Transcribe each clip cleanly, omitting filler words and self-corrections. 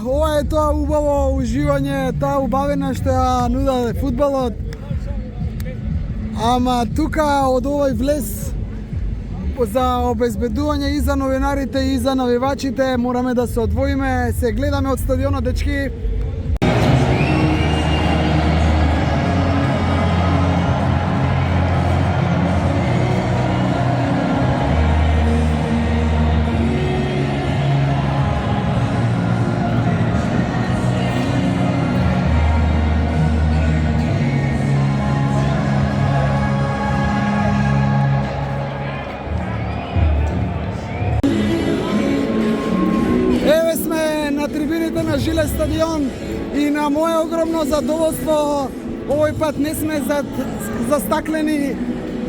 ова е тоа убаво уживање, таа убавина што ја нуда фудбалот. Ама тука од овој влез за обезбедување и за новинарите и за навивачите мораме да се одвоиме, се гледаме од стадионот, дечки. На Жиле стадион и на мое огромно задоволство овој пат не сме застаклени,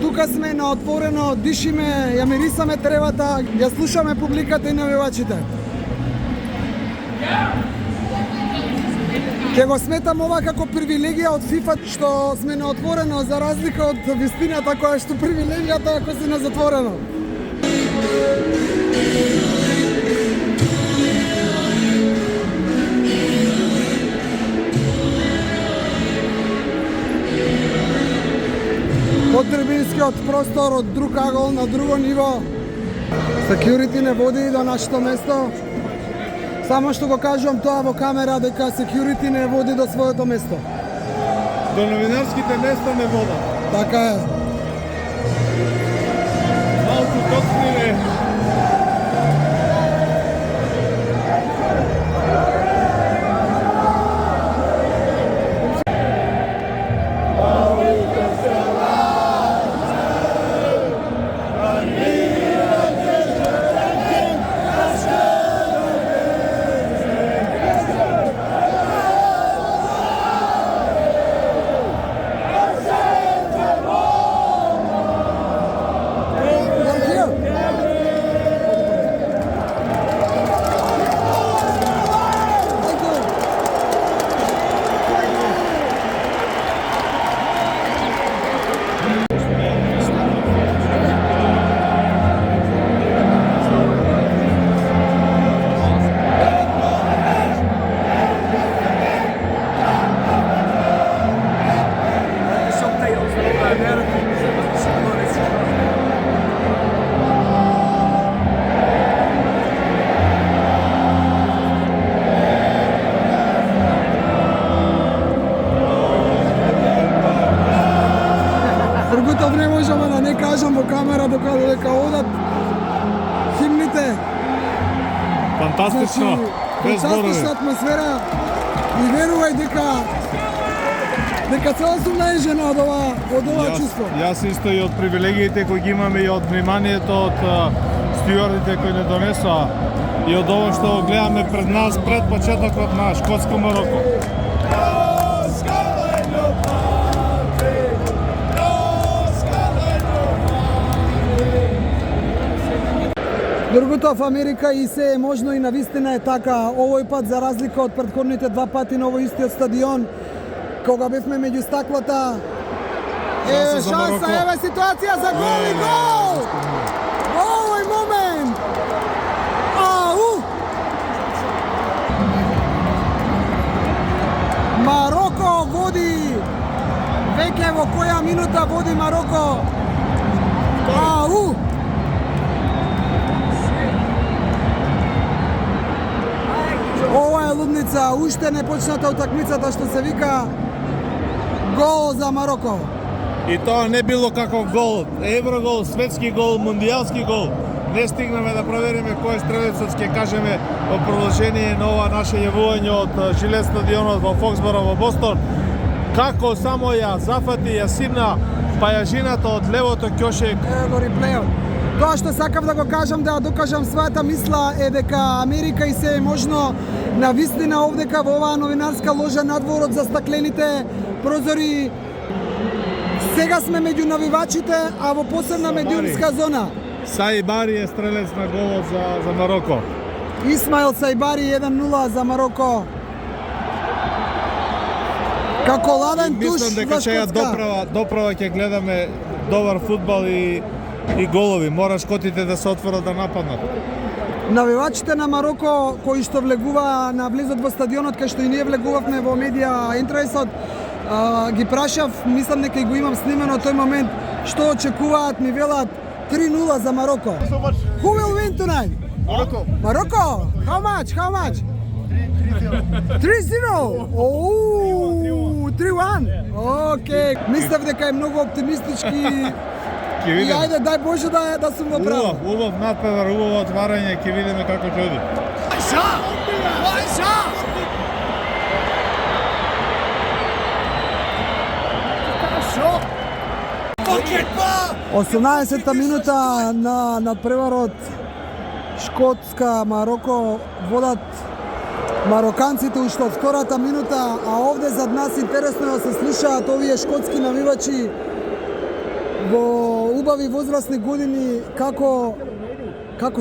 тука сме на отворено, дишиме, ја мирисаме тревата, ја слушаме публиката и навивачите. Ќе го сметам ова како привилегија од FIFA што сме на отворено за разлика од вистината која што привилегијата ако си на затворено. Од трибинскиот простор, од друг агол на друго ниво. Security не води до нашето место. Само што го кажувам тоа во камера дека security не води до своето место. До новинарските места не вода. Така е. Малку тоцни. Другото не можеме да не кажам во камера дека одат химните. Фантастично, без зборови. Фантастична атмосфера и верувај дека цела сум најжена од ова чувство. Јас исто и од привилегиите кои ги имаме и од вниманието од стюардите кои не донесоа и од ова што гледаме пред нас пред почетокот на Шкотско-Мароко. Другото во Америка и се е можно и навистина е така. Овој пат за разлика од претходните два пати на овој истиот стадион, кога бевме меѓу стаклата, шанса, еве ситуација за гол и гол! Овој момент! Мароко води, веќе во која минута води Мароко? Ова е лудница, уште не почната утакмицата што се вика гол за Мароко. И тоа не било каков гол, еврогол, светски гол, мундијалски гол. Не стигнаме да провериме кој е стрелецот, ќе кажеме во продолжение на ова наше јавување од Жиле стадионот во Фоксборо во Бостон. Како само ја зафати, ја симна пајажината од левото ќоше. Во реплејот. Тоа што сакав да го кажам, да докажам својата мисла е дека Америка и се е можно навистина овдека во оваа новинарска ложа надвор од застаклените прозори. Сега сме меѓу навивачите, а во посебна медиумска зона. Саибари е стрелец на голот за Мароко. Исмаил Саибари 1-0 за Мароко. Како ладен туш за Шкотска. Мислам дека ќе доправа ќе гледаме добар фудбал и голови. Мора шкотите да се отворат да нападнат. навивачите на Мароко кои што влегува на близо во стадионот, кај што и ние влегувавме во медија интересот, ги прашав, мислам дека и го имам снимено тој момент, што очекуваат, ми велат 3-0 за Мароко. Who will win tonight? Morocco? How much? 3-0. Oh, 3-1. Океј. Мислев дека е многу оптимистички. И ајде, дај Боже да сум во право. Убав надпревар, убаво отварање, ќе видиме како ќе оди. О 18-та минута на надпреварот Шкотска Мароко водат мароканците уште од втората минута, а овде зад нас интересно е да се слушаат овие шкотски навивачи во убави возрастни години како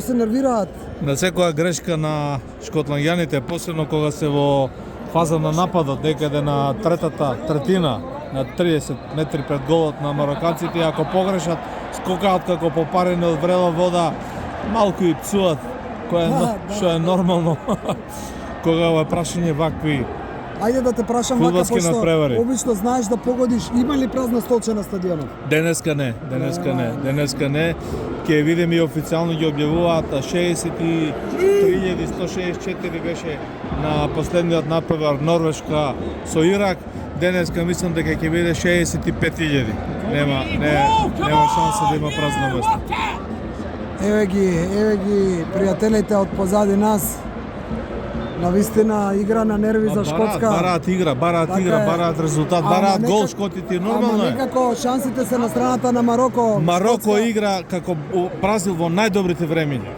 се нервираат. На секоја грешка на шкотланѓаните, посебно кога се во фаза на нападот, некаде на третата третина, на 30 метри пред голот на мароканците, ако погрешат, скокаат како попарени од врела вода, малку и пцуваат, што е нормално кога е прашање вакви. Ајде да те прашам вака, фудбалски пошто надпревари. обично знаеш да погодиш, има ли празна столче на стадионот? Денеска не. Ќе видиме и официјално ги објавуваат 63.164 беше на последниот надпревар Норвешка со Ирак. Денеска мислам дека ќе биде 65.000. Нема шанса да има празно место. Еве ги пријателите од позади нас. Навистина игра на нерви за Шкотска. Бараат игра, бараат резултат, бараат гол шкотите, нормално е. е. Ама некако шансите се на страната на Мароко. Мароко игра како Бразил во најдобрите времиња.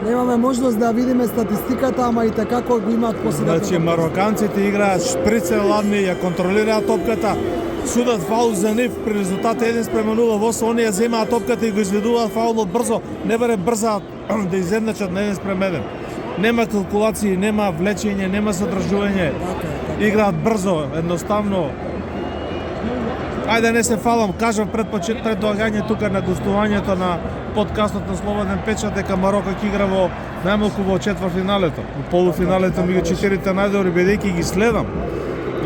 Немаме можност да видиме статистиката, ама и така како го имаат поседата. Значи мароканците играат шприцеладни, ја контролираат топката, судат фаул за нив при резултат 1:0 во оние земаат топката и го изведуваат фаулот брзо, не баре брзаат да изедначат на 1:1. Нема калкулации, нема влечење, нема задржување. Играат брзо, едноставно. Ајде не се фалам, кажав пред доаѓање тука на гостувањето на подкастот на Слободен печат дека Мароко ќе игра во најмалку во четвртфиналето. Во полуфиналето меѓу четирите најдобри, бидејќи ги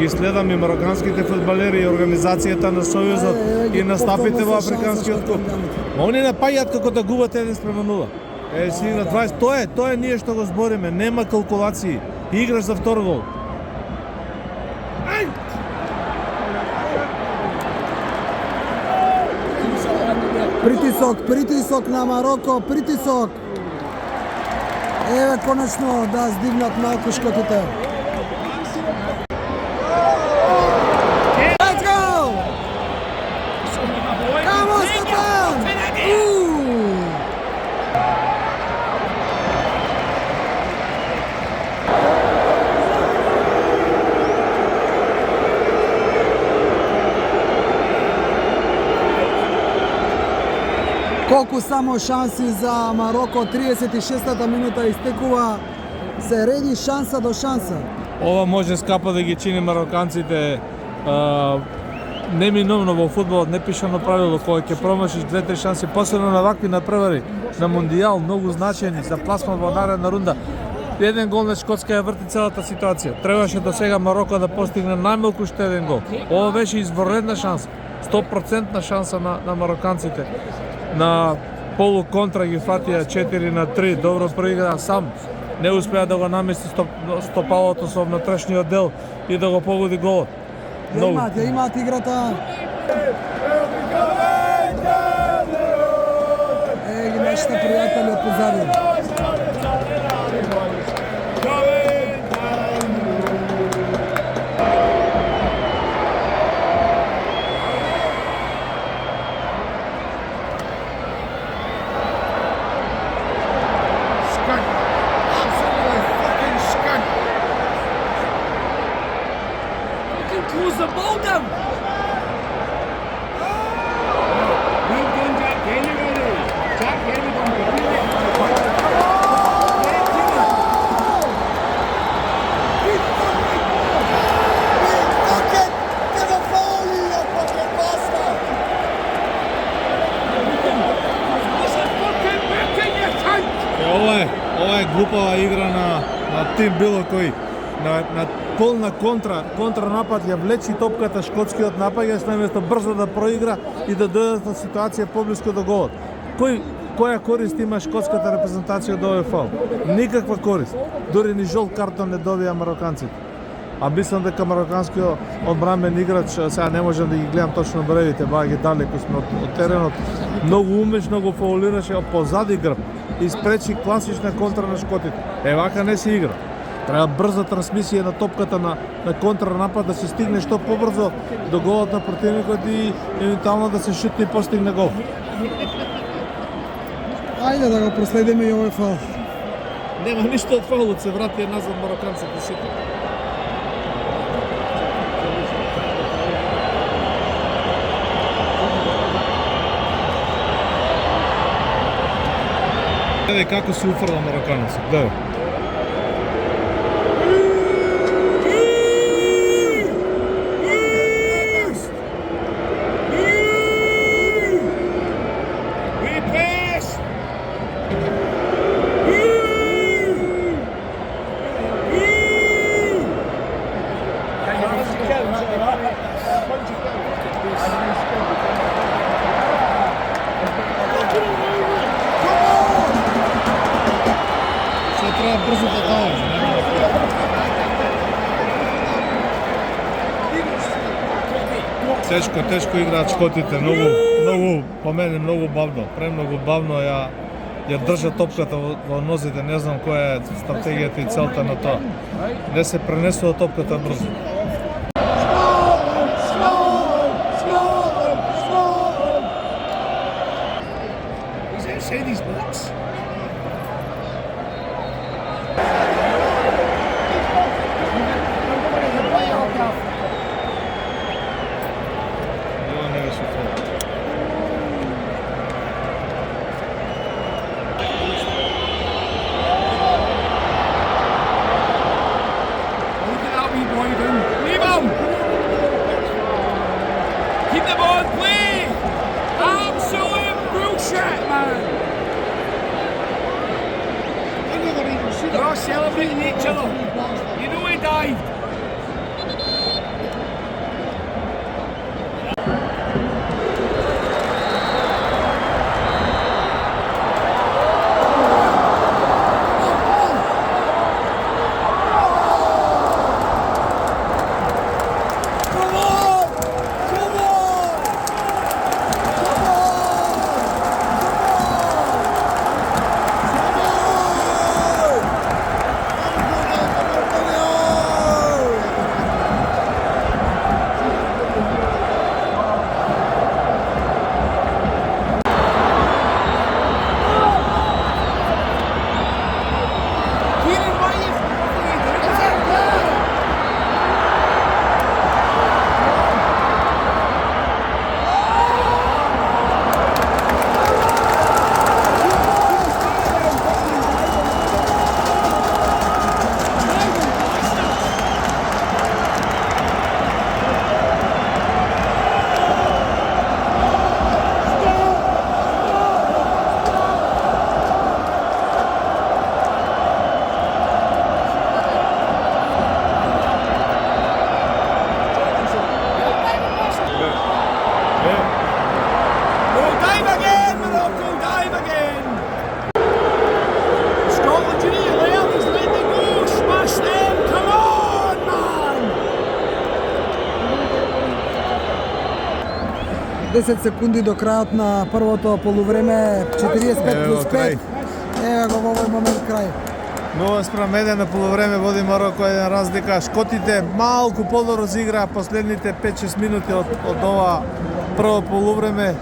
следам и мароканските фудбалери и организацијата на Сојузот и настапите во Африканскиот куп. Ма они не паѓаат како да губат 1:0. Си на 20, тоа е ние што го збориме, нема калкулации. Играш за втор гол. Притисок на Мароко, притисок. Еве конечно да здигнат малку шкотите. Let's go! Come on, Stefan! Колку само шанси за Мароко, 36-та минута истекува, се реди шанса до шанса. Ова може скапа да ги чини мароканците. Неминовно во фудбалот непишано правило, кога ќе промашиш 2-3 шанси, посебно на вакви надпревари, на Мондијал, многу значени за пласман во наредна рунда. Еден гол на Шкотска ја врти целата ситуација. Требаше до сега Мароко да постигне најмалку што еден гол. Ова беше изворедна шанса, 100% шанса на мароканците. На полуконтра ги фатија 4-3, добро проигра сам. Не успеа да го намести стопалото со внатрешниот дел и да го погоди голот. Ја имаат играта. Ги нашите пријатели од позади. Close the ball down. Jack, Ова е глупава игра на тим било кој. На полна контранапад ја влечи топката шкотскиот напаѓач наместо брзо да проигра и да дојде ситуација поблиску до голот. Која корист има шкотската репрезентација од овој фаул? Никаква корист. Дури ни жолт картон не добија мароканците. А мислам дека мароканскиот одбранбен играч, сега не можам да ги гледам точно бревите, ги далеку сме од теренот, многу умешно го фаулираше од позади грб и спречи класична контра на шкотите. Вака не се игра. Треба брза трансмисија на топката на контранапад да се стигне што побрзо до голот на противникот и евентуално да се шутне и постигне гол. Ајде да го проследиме и овој фаул. Нема ништо од фаулот, се врати назад мароканците сите. Гледај како се уфрла мароканецот, гледај. Треба брзо да дава. Тешко играат шкотите, многу по мене многу бавно, премногу бавно ја држат топката во нозите, не знам која е стратегијата и целта на тоа. Не се пренесува топката брзо. Keep the ball, play! Absolute bullshit, man! They're all celebrating each other. You know he dived. Scotland, you need to learn. He's letting it go. Smash them. Come on, man. 10 секунди до крајот на првото полувреме, 45+5. Еве го во овој момент крај. 0:1 на полувреме води Мароко, една разлика. Шкотите малку подобро изиграа последните 5-6 минути од ова прво полувреме.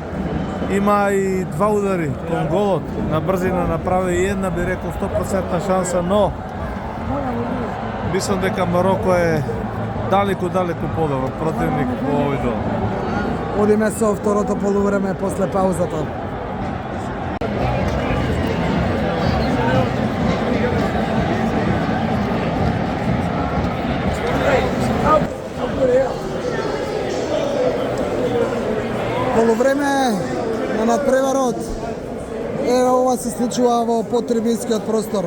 Има и два удари кон голот. На брзина направи и една, би рекол 100% шанса, но мислам дека Мароко е далеку подобро противник во овој дел. Одиме со второто полувреме после паузата. Полувреме на надпреварот. Ова се случува во потрибинскиот простор.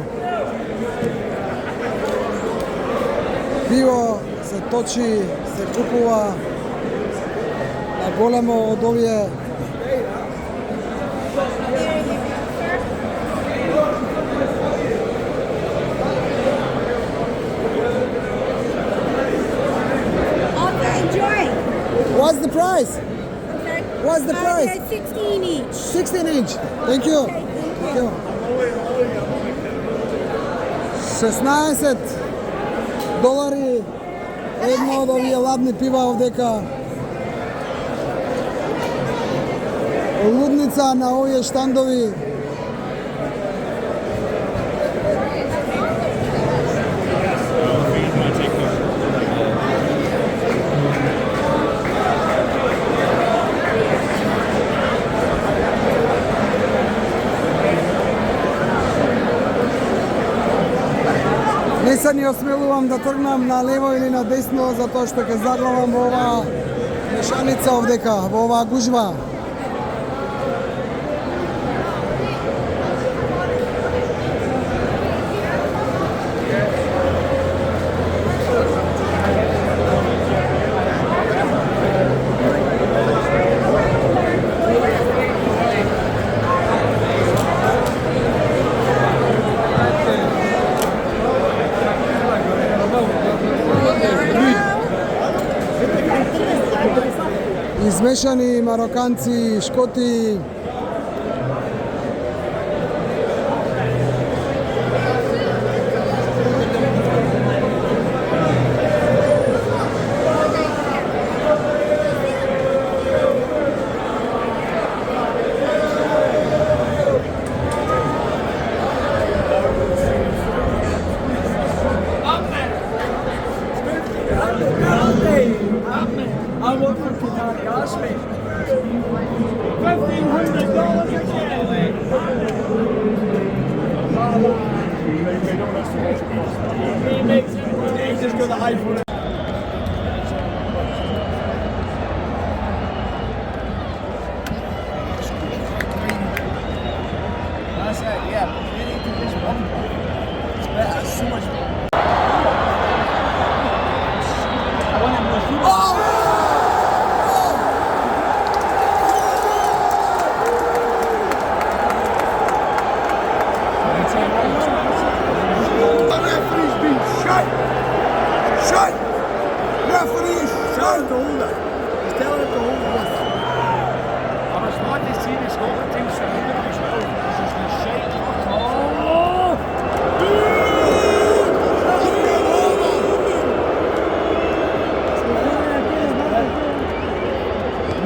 Пиво се точи, се купува на големо од овие What's the price? What's the price? 16 each. 16 inch. Thank you. Thank you. 16 долари едно од овие ладни пива овдека. Лудница на овие штандови. Не се ни осмелувам да тргнам на лево или на десно, затоа што ќе заглавам во оваа мешаница овдека, во оваа гужва. Измешани мароканци, шкоти. I work for Qatar Gas, mate. $1,500 a kilo. He makes it. He's just got the iPhone. That's it, yeah. You need to just one. It's better, it's so much better.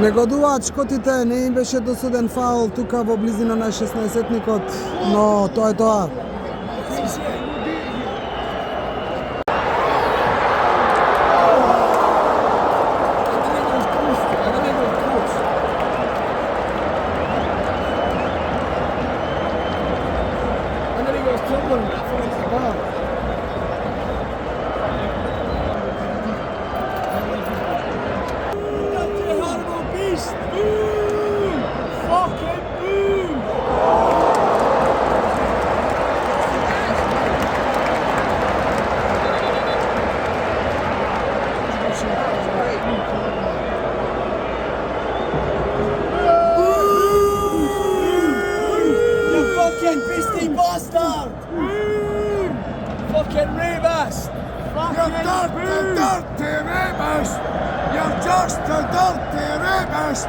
Негодуваат шкотите, не им беше досуден фаул тука во близина на 16-никот, но тоа е тоа. Bastard! Fucking rapist! You're dirty rapist! You're just a dirty rapist!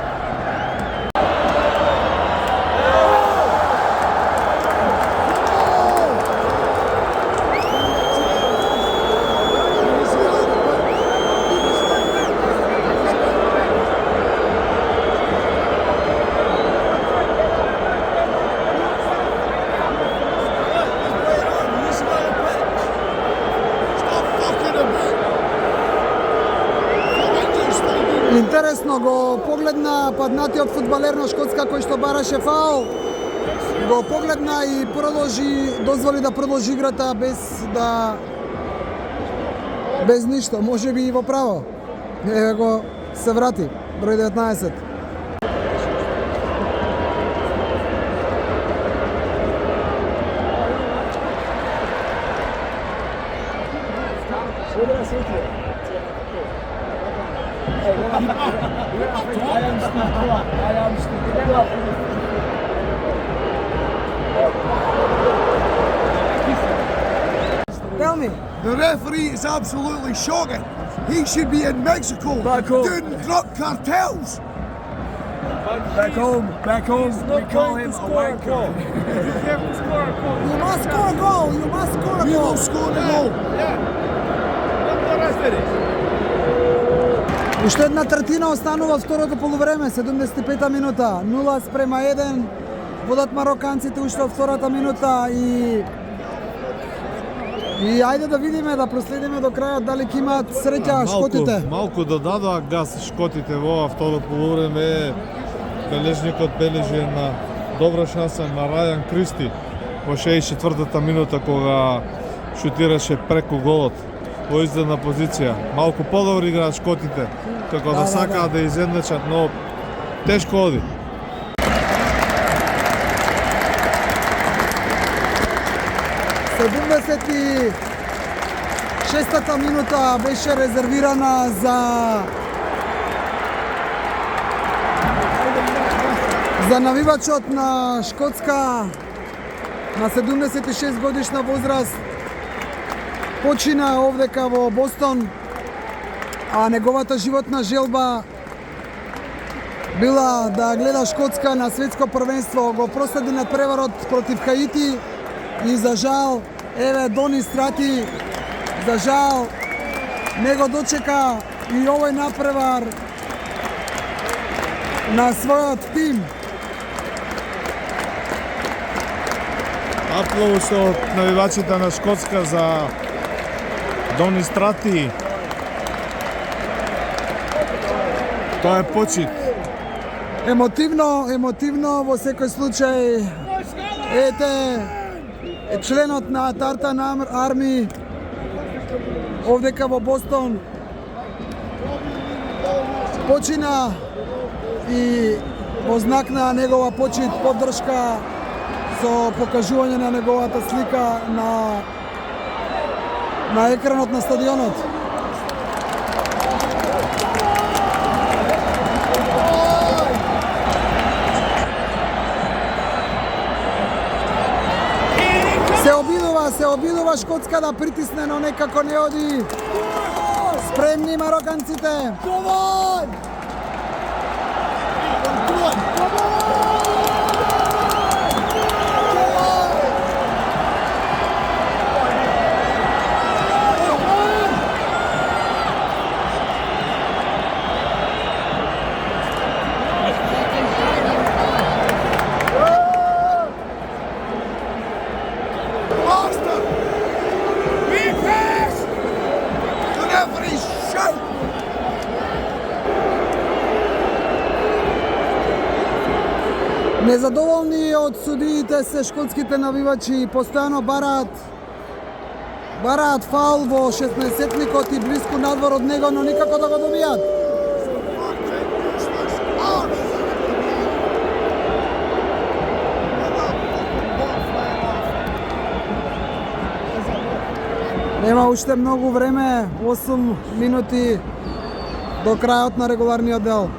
Интересно го погледна паднатиот фудбалер на Шкотска кој што бараше фаул. Го погледна и дозволи да продолжи играта без ништо, може би и во право. Еве го се врати, број 19. Sobre Tell me. The referee is absolutely shocking. He should be in Mexico Back home. doing drug cartels. Back home, we call him a wanker. You must score a goal. You must score a We goal. will score the goal. Уште една третина останува второто полувреме, 75-та минута. 0:1. Водат мароканците уште во втората минута и ајде да видиме, да проследиме до крајот дали ќе имаат среќа шкотите. Малку додадоа газ шкотите во ова второ полувреме. Бележникот бележи на добра шанса на Рајан Кристи во 64-та минута кога шутираше преку голот во издадена позиција. Малку подобри играат шкотите, како да сакаат да изедначат, но тешко оди. Шестата минута беше резервирана за навивачот на Шкотска на 76 годишна возраст. Почина овдека во Бостон, а неговата животна желба била да гледа Шкотска на светско првенство. Го проследи на преварот против Хаити и за жал, еве Дони Страти, за жал не го дочека и овој напревар на својот тим. Аплаус од навивачите на Шкотска за Дони Страти. Тоа е почит. Емотивно во секој случај. Ете членот на Тартан Арми овдека во Бостон почина и во знак на негова почит, поддршка со покажување на неговата слика на екранот на стадионот. Се обидува Шкотска да притисне, но некако не оди. Спремни мароканците. Незадоволни од судиите се шкотските навивачи, постојано бараат фаул во 16-никот и близко надвор од него, но никако да го добијат. Нема уште многу време, 8 минути до крајот на регуларниот дел.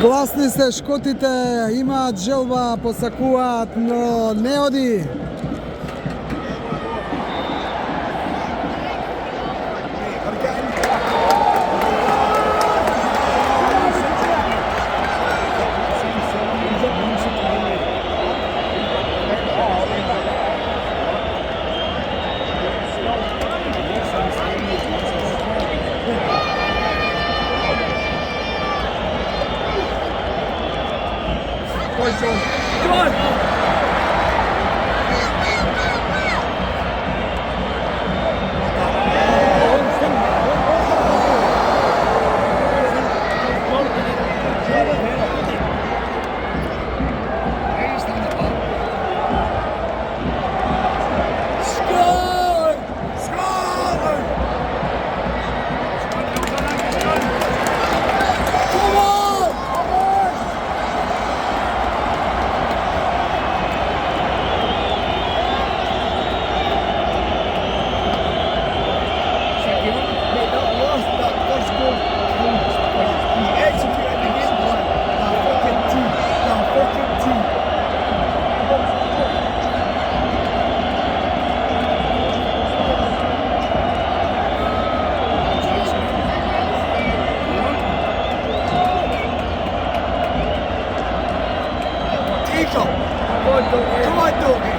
Гласни се шкотите, имаат желба, посакуваат, но не оди. Come on! Come on, doggy.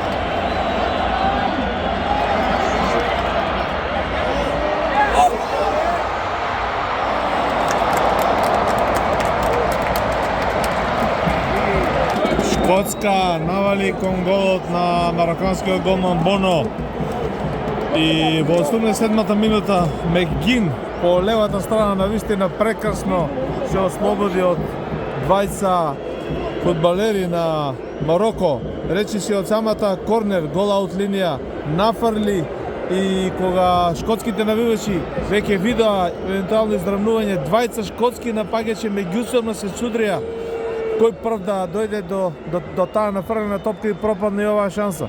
Шкотска навали кон голот на мароканскиот голман Боно. И во 87-та минута Мегин по левата страна навистина прекрасно се ослободи од двајца фудбалери на Мароко. Речи си од самата корнер, гол аут линија, нафрли и кога шкотските навивачи веќе видоа евентуално изравнување, двајца шкотски напаѓачи меѓусебно се судрија кој прв да дојде до таа нафрлена топка и пропадне и оваа шанса.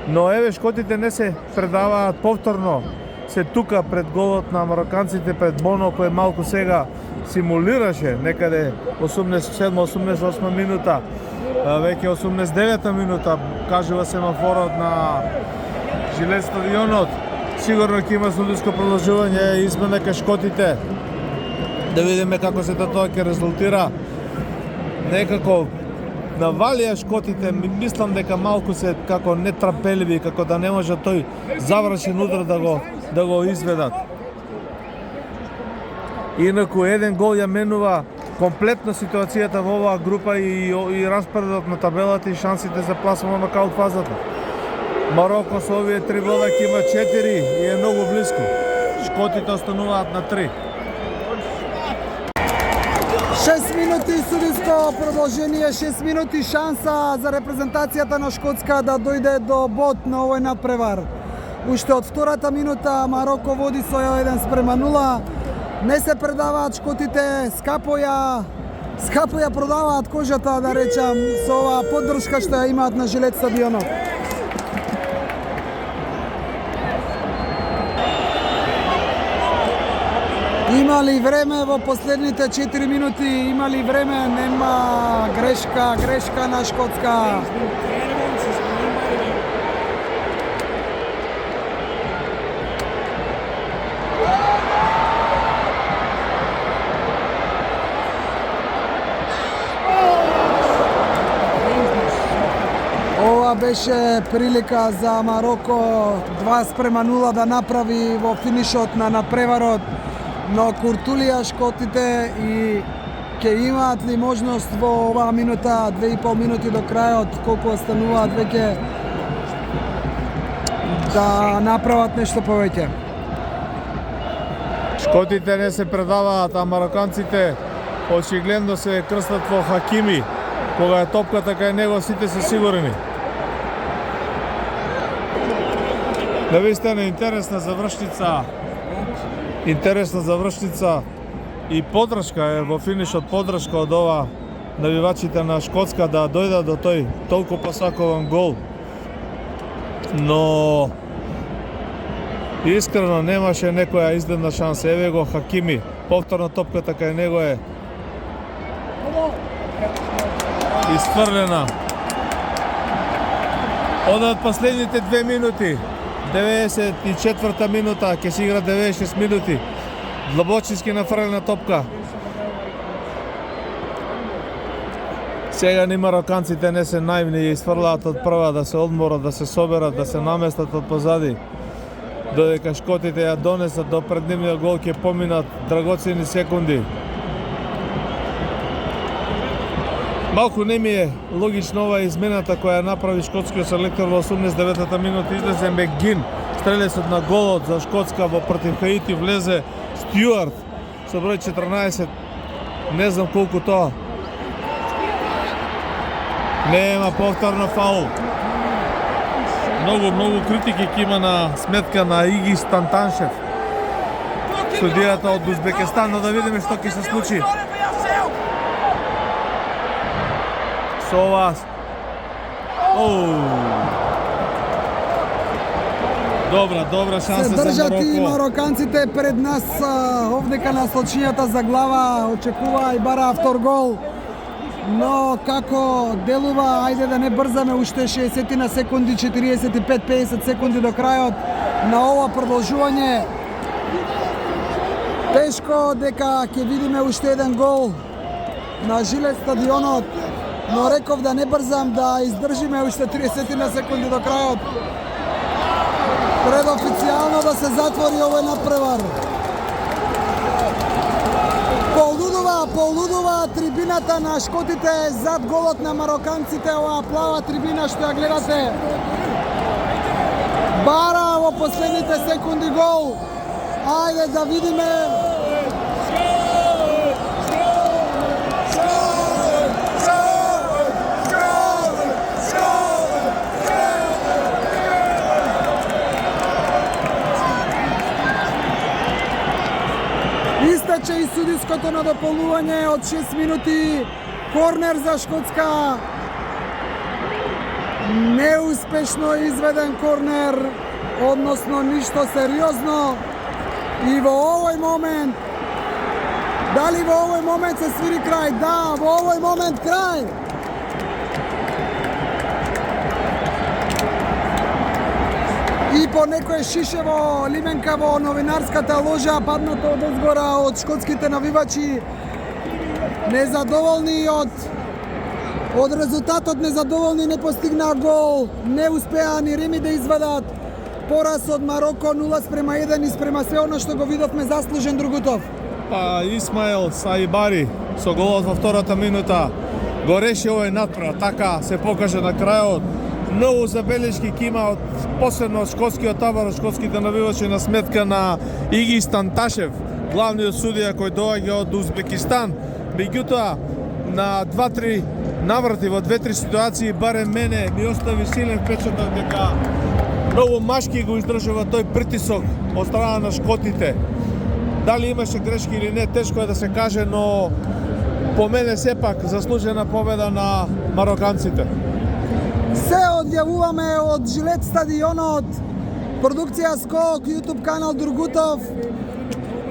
Но еве шкотите не се предаваат повторно, се тука пред голот на мароканците, пред Боно кој малку сега симулираше некаде 87-88 минута, веќе 89-та минута кажува семафорот на Жилет стадионот. Сигурно ќе има судиско продолжување и измена кај шкотите. Да видиме како се тоа ќе резултира. Некако навалија шкотите, мислам дека малку се како нетрапеливи, како да не може тој завршен удар да го изведат. Инаку еден гол ја менува комплетно ситуацијата во оваа група и распоредот на табелата и шансите за пласма во нокаут фазата. Мароко со овие 3 гола ќе има 4 и е многу близко. Шкотите остануваат на 3. 6 минути судиско продолжение, 6 минути шанса за репрезентацијата на Шкотска да дојде до бод на овој надпревар. Уште од втората минута Мароко води со 1:0. Не се предаваат шкотите, скапо ја продаваат кожата, да речам, со оваа поддршка што ја имаат на Жилет стадионот. Има ли време во последните 4 минути? Има ли време? Нема грешка на Шкотска. Ова беше прилика за Мароко 2:0 да направи во финишот на надпреварот. Но Куртулија шкотите и ќе имаат ли можност во оваа минута, 2,5 минути до крајот, колку остануваат веќе да направат нешто повеќе? Шкотите не се предаваат, а мароканците очигледно се крстат во Хакими. Кога е топката кај него, сите се сигурни. Навистина интересна завршница и подршка е во финишот, подршка од ова навивачите на Шкотска да дојдат до тој толку посакуван гол. Но искрено немаше некоја издадна шанса. Еве го Хакими, повторно топката кај него е Изфрлена. Одат последните 2 минути. 94-та минута, ќе се игра 96 минути. Длабочински нафрлена топка. Сега ни мароканците не се наивни и изфрлаат од прва да се одморат, да се соберат, да се наместат од позади. Додека шкотите ја донесат до преднивниот гол ќе поминат драгоцени секунди. Малку не ми е логично ова измената која направи шкотскиот селектор во 89-та минута. Излезе Мегин, стрелецот на голот за Шкотска во против Хаити, влезе Стюарт со број 14. Не знам колку тоа. Нема повторно фаул. Многу критики ќе има на сметка на Игис Тантаншев, судијата од Узбекистан, но да видиме што ќе се случи. Со ова Добра шанса Се за држат и Мароко. мароканците пред нас овдека на сочињата за глава, очекува и бара втор гол. Но како делува, ајде да не брзаме, уште 60 на секунди, 45-50 секунди до крајот на ова продолжување. Тешко дека ќе видиме уште еден гол на Жилет стадионот, но реков да не брзам, да издржиме уште 30 на секунди до крајот. Пред официјално да се затвори овој надпревар. Полудува трибината на шкотите зад голот на мароканците, оваа плава трибина што ја гледате. Бара во последните секунди гол. Ајде да видиме. Истече и судиското надополнување од 6 минути. Корнер за Шкотска. Неуспешно изведен корнер, односно ништо сериозно. И во овој момент, дали во овој момент се свири крај? Да, во овој момент крај. И по некое шишево лименка во новинарската ложа, паднато од озгора од шкотските навивачи, незадоволни од резултатот, незадоволни, не постигнаа гол, не успеа ни Реми да извадат. Пораз од Мароко 0:1 и спрема се оно што го видовме заслужен Другутов. Па Исмаел Саибари со голот во втората минута го реши овој надпревар, така се покаже на крајот. Многу забелешки ќе има од посебно од шкотскиот табор, од шкотските навивачи на сметка на Игис Танташев, главниот судија кој доаѓа од Узбекистан. Меѓутоа, на 2-3 наврати во 2-3 ситуации, барем мене ми остави силен впечаток дека многу машки го издржува тој притисок од страна на шкотите. Дали имаше грешки или не, тешко е да се каже, но по мене сепак заслужена победа на мароканците. Се одјавуваме од Жилет стадионот. Продукција Скок, YouTube канал Другутов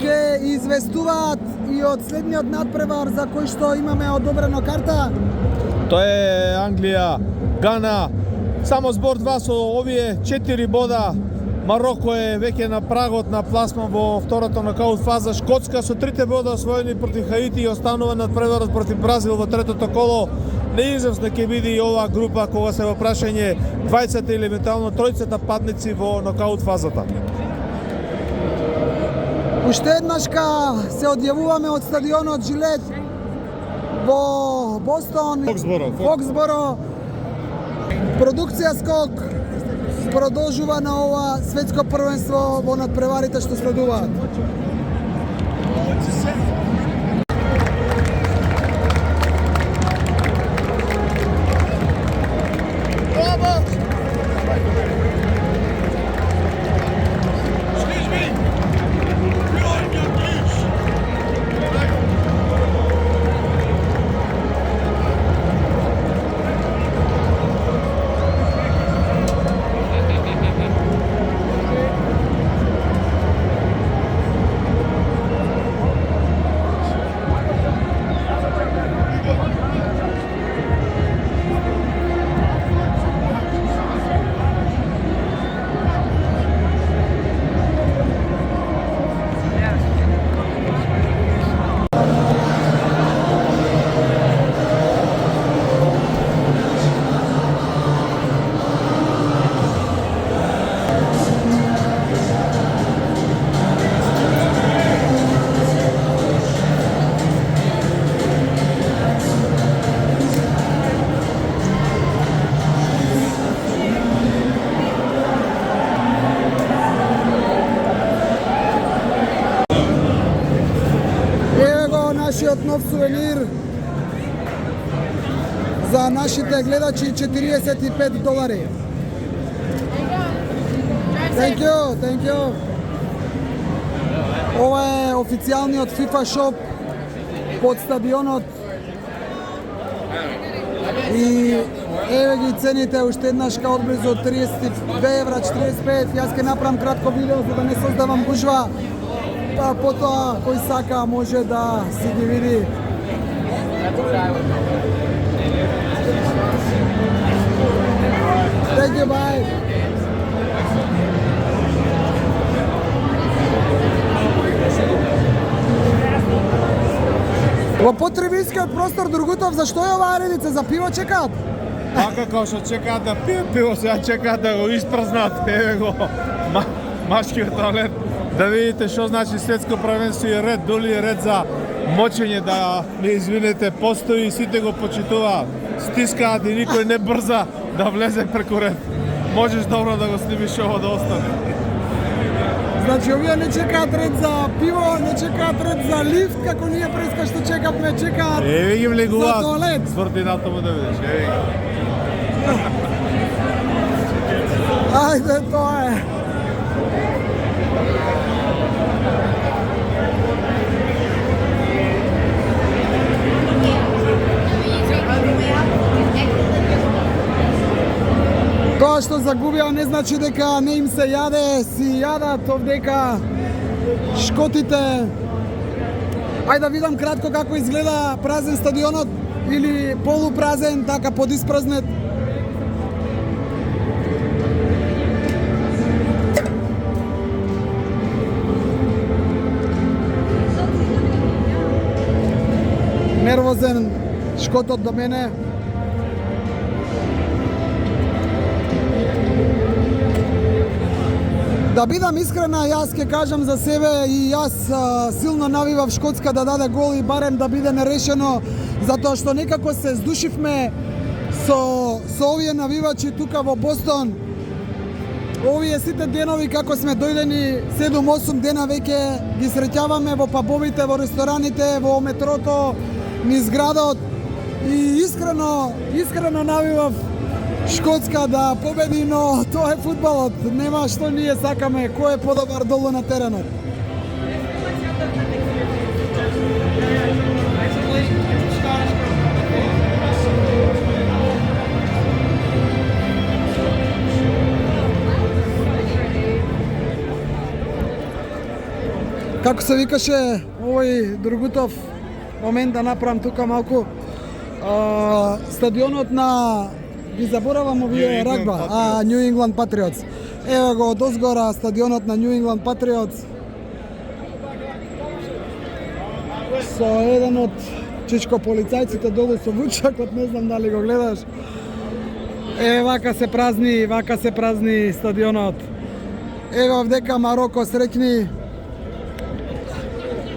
ќе известуваат и од следниот надпревар за кој што имаме одобрено карта. Тоа е Англија, Гана. Само збор 2 со овие 4 бода. Мароко е веќе на прагот на пласман во втората нокаут фаза. Шкотска со 3 бода освоени против Хаити и останува надпреварот против Бразил во третото коло. Неизвестно ќе биде и оваа група кога се во прашање двајцата или евентуално тројцата падници во нокаут фазата. Уште еднашка се одјавуваме од стадионот Жилет во Бостон. Фоксборо. Продукција Скок продолжува на ова светско првенство во надпреварите што следуваат. за нашите гледачи $45. Thank you. Ова е официјалниот FIFA шоп под стадионот. И еве ги цените уште еднаш као одблизу 32 евра, 45. Јас ќе направам кратко видео за да не создавам гужва. Па потоа кој сака може да си ги види. Thank you, bye. Во потребискиот простор Другутов, зашто е оваа редица? За пиво чекаат? Така како што чекаат да пијат пиво, сега чекаат да го испразнат. Еве го машкиот туалет. Да видите што значи светско првенство и ред, дули ред за мочење, да ме извинете, постои, сите го почитуваат. Стискаат и никој не брза да влезе преку ред. Можеш добро да го снимиш ово да остане. Значи, овие не чекаат ред за пиво, не чекаат ред за лифт, како ние преска што чекавме, чекаат Еве ги влегуваат. за туалет. Свртината му да видиш, еве ги. Ајде, тоа е. Тоа што загубија не значи дека не им се јаде, си јадат овдека шкотите. Ајде да видам кратко како изгледа празен стадионот или полупразен, така подиспразнет. Нервозен шкотот до мене. Да бидам искрена, јас ќе кажам за себе и јас силно навивав Шкотска да даде гол и барем да биде нерешено, затоа што некако се здушивме со овие навивачи тука во Бостон. Овие сите денови како сме дојдени 7-8 дена веќе ги среќаваме во пабовите, во рестораните, во метрото, низ градот и искрено навивав Шкотска да победи, но тоа е фудбалот. Нема што ние сакаме, кој е подобар долу на теренот. Како се викаше овој Другутов момент да направам тука малку стадионот на ги заборавам овие рагба, New England Patriots. Ево го од озгора стадионот на New England Patriots. Со еден од чичко полицајците долу со вучакот, не знам дали го гледаш. Вака се празни стадионот. Ево овдека Мароко среќни,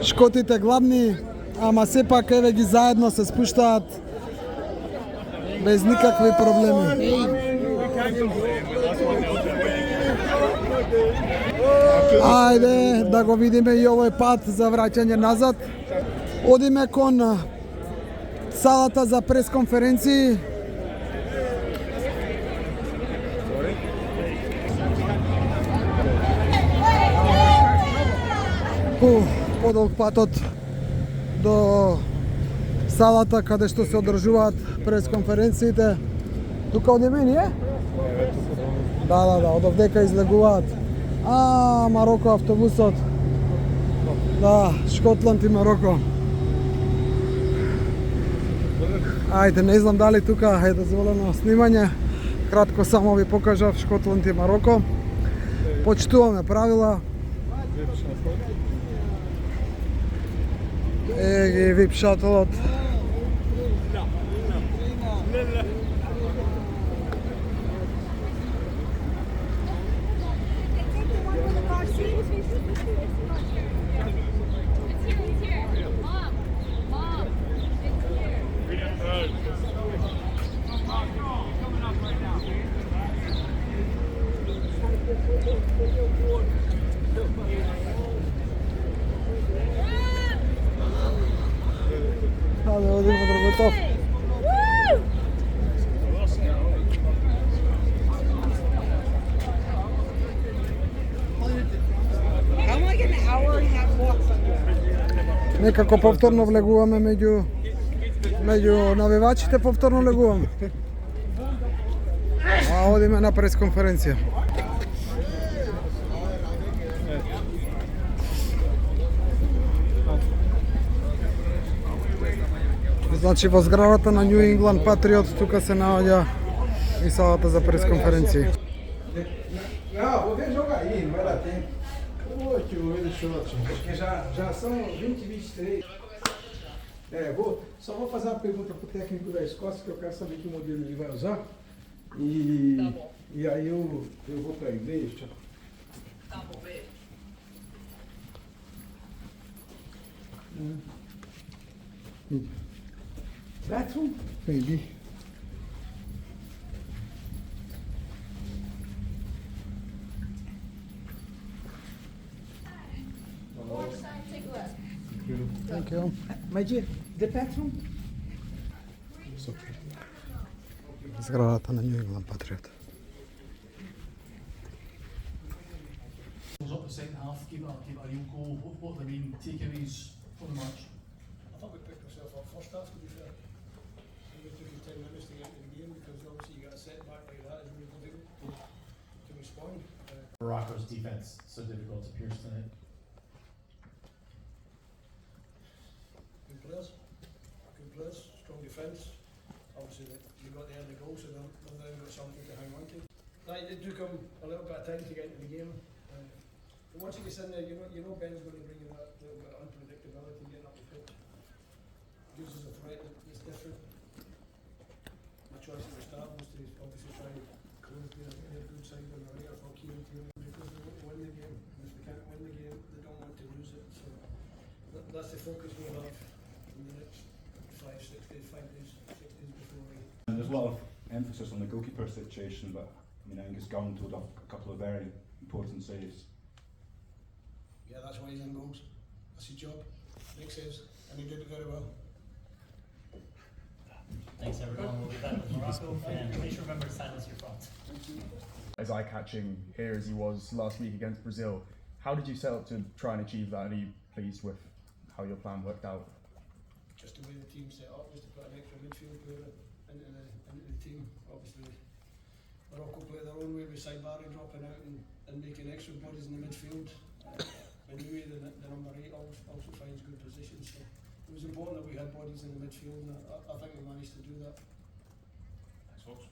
шкотите гладни, ама сепак еве ги заедно се спуштаат без никакви проблеми. Ајде да го видиме и овој пат за враќање назад. Одиме кон салата за пресконференции. Подолг патот до салата каде што се одржуваат пресконференциите. Тука одиме ние? Да, од овдека излегуваат. Мароко автобусот. Да, Шкотланд и Мароко. Ајде, не знам дали тука е дозволено снимање. Кратко само ви покажав Шкотланд и Мароко. Почитуваме правила. Ги вип шатълот. Одиме во Другутов. Некако повторно влегуваме меѓу навивачите, повторно влегуваме. А одиме на пресконференција. Значи во зградата на New England Patriots тука се наоѓа и салата за пресконференција. Não, vou ver jogar aí, não vai dar tempo. Pô, que vou ver do shot. Acho que já são 20 e 23. Só vou fazer uma pergunta pro técnico da Escócia, que eu quero saber que modelo ele vai usar. E, tá bom. E aí eu vou pra inglês, tchau. Tá bom, beijo. Bathroom? Maybe. Take a look. Thank you. My dear, the bathroom? Зградата на New England Patriots. Up the second half, give it a real go. What are the main takeaways from the match? I thought we picked ourselves up first half, to be fair. It took us 10 minutes to get into the game because obviously you get a setback like that, it's really difficult to respond. Morocco's defence so difficult to pierce tonight. Good players, strong defence. Obviously you got the early goal, so they've now got something to hang on to. It took them a little bit of time to get into the game. But once you get in there, you know Ben's going to bring you that little bit of unpredictability getting up the pitch. Gives us a threat that's different. My choice at the start was to obviously try and close their good side on the right for Kieran Tierney because they want to win the game. And if they can't win the game, they don't want to lose it. So that's the focus we'll have in the next 5 days before we. And there's a lot of emphasis on the goalkeeper situation, but I mean Angus Gunn pulled off a couple of very important saves. Yeah, that's why he's in goals. That's his job. Nick says, and he did it very well. Thanks everyone, we'll be back with Morocco, and please remember to silence your phones. As eye-catching here as he was last week against Brazil, how did you set up to try and achieve that? Are you pleased with how your plan worked out? Just the way the team set up was to put an extra midfield player into the team. Obviously, Morocco play their own way with Saibari dropping out and making extra bodies in the midfield. Anyway, the number 8 also finds good positions. So it was important that we had bodies in the midfield, and I think we managed to do that. Thanks, folks.